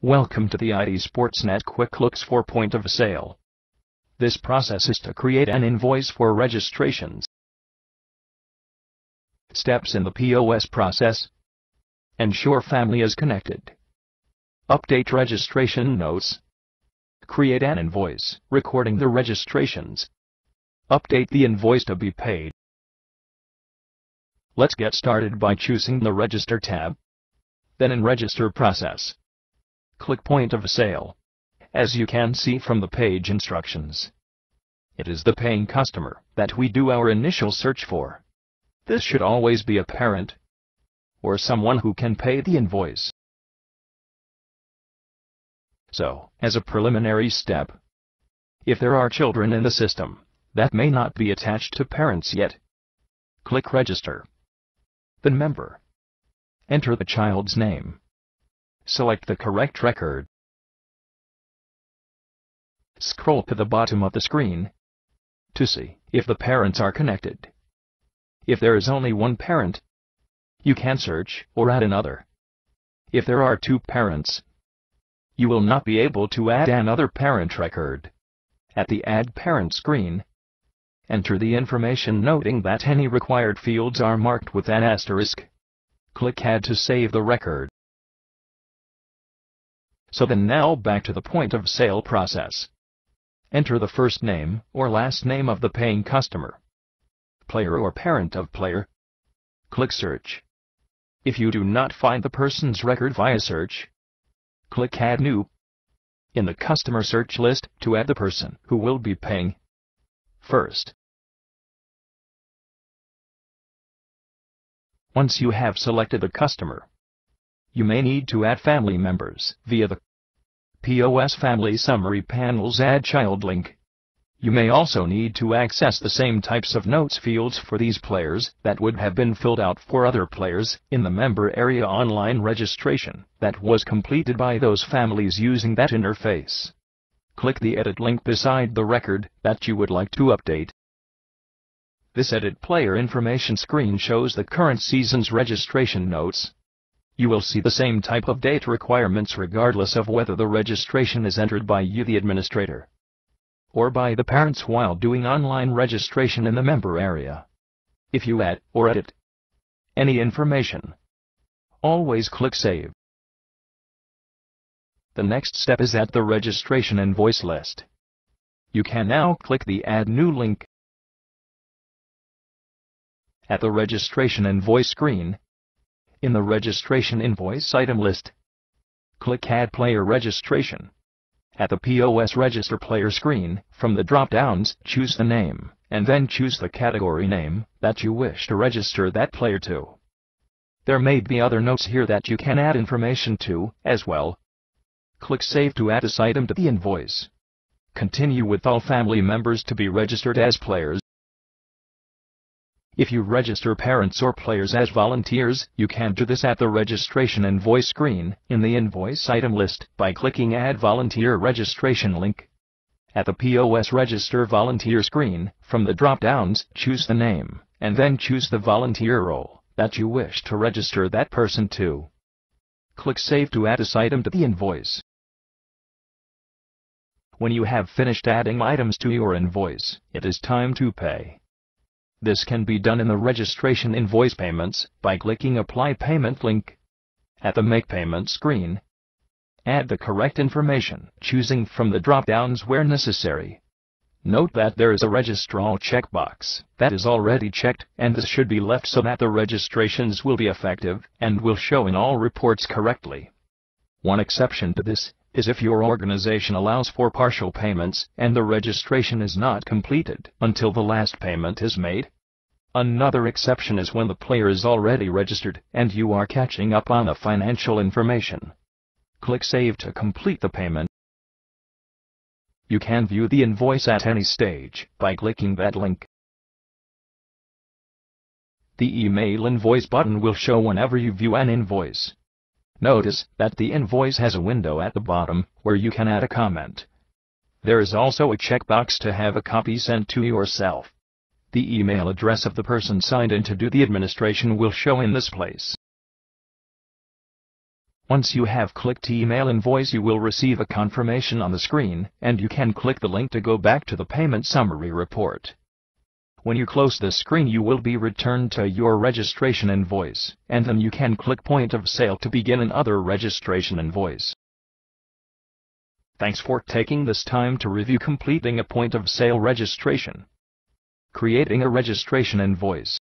Welcome to the ITSportsNet Quick Looks for Point of Sale. This process is to create an invoice for registrations. Steps in the POS process. Ensure family is connected. Update registration notes. Create an invoice, recording the registrations. Update the invoice to be paid. Let's get started by choosing the Register tab. Then in Register process, click Point of Sale. As you can see from the page instructions, it is the paying customer that we do our initial search for. This should always be a parent or someone who can pay the invoice. So, as a preliminary step, if there are children in the system that may not be attached to parents yet, click Register. Then Member. Enter the child's name. Select the correct record. Scroll to the bottom of the screen to see if the parents are connected. If there is only one parent, you can search or add another. If there are two parents, you will not be able to add another parent record. At the Add Parent screen, enter the information noting that any required fields are marked with an asterisk. Click Add to save the record. So then now back to the point of sale process. Enter the first name or last name of the paying customer, player or parent of player. Click Search. If you do not find the person's record via search, click Add New in the customer search list to add the person who will be paying first. Once you have selected the customer, you may need to add family members via the POS Family Summary Panel's Add Child link. You may also need to access the same types of notes fields for these players that would have been filled out for other players in the member area online registration that was completed by those families using that interface. Click the Edit link beside the record that you would like to update. This Edit Player Information screen shows the current season's registration notes. You will see the same type of date requirements regardless of whether the registration is entered by you, the administrator, or by the parents while doing online registration in the member area. If you add or edit any information, always click Save. The next step is at the registration invoice list. You can now click the Add New link. At the registration invoice screen, in the registration invoice item list, click Add Player Registration. At the POS Register Player screen, from the drop-downs, choose the name, and then choose the category name that you wish to register that player to. There may be other notes here that you can add information to, as well. Click Save to add this item to the invoice. Continue with all family members to be registered as players. If you register parents or players as volunteers, you can do this at the registration invoice screen, in the invoice item list, by clicking Add Volunteer Registration link. At the POS Register Volunteer screen, from the drop-downs, choose the name, and then choose the volunteer role that you wish to register that person to. Click Save to add this item to the invoice. When you have finished adding items to your invoice, it is time to pay. This can be done in the registration invoice payments by clicking Apply Payment link. At the Make Payment screen, add the correct information, choosing from the drop-downs where necessary. Note that there is a Registral checkbox that is already checked, and this should be left so that the registrations will be effective and will show in all reports correctly. One exception to this is if your organization allows for partial payments and the registration is not completed until the last payment is made. Another exception is when the player is already registered and you are catching up on the financial information. Click Save to complete the payment. You can view the invoice at any stage by clicking that link. The Email Invoice button will show whenever you view an invoice. Notice that the invoice has a window at the bottom where you can add a comment. There is also a checkbox to have a copy sent to yourself. The email address of the person signed in to do the administration will show in this place. Once you have clicked Email Invoice, you will receive a confirmation on the screen, and you can click the link to go back to the payment summary report. When you close this screen, you will be returned to your registration invoice, and then you can click Point of Sale to begin another registration invoice. Thanks for taking this time to review completing a point of sale registration. Creating a registration invoice.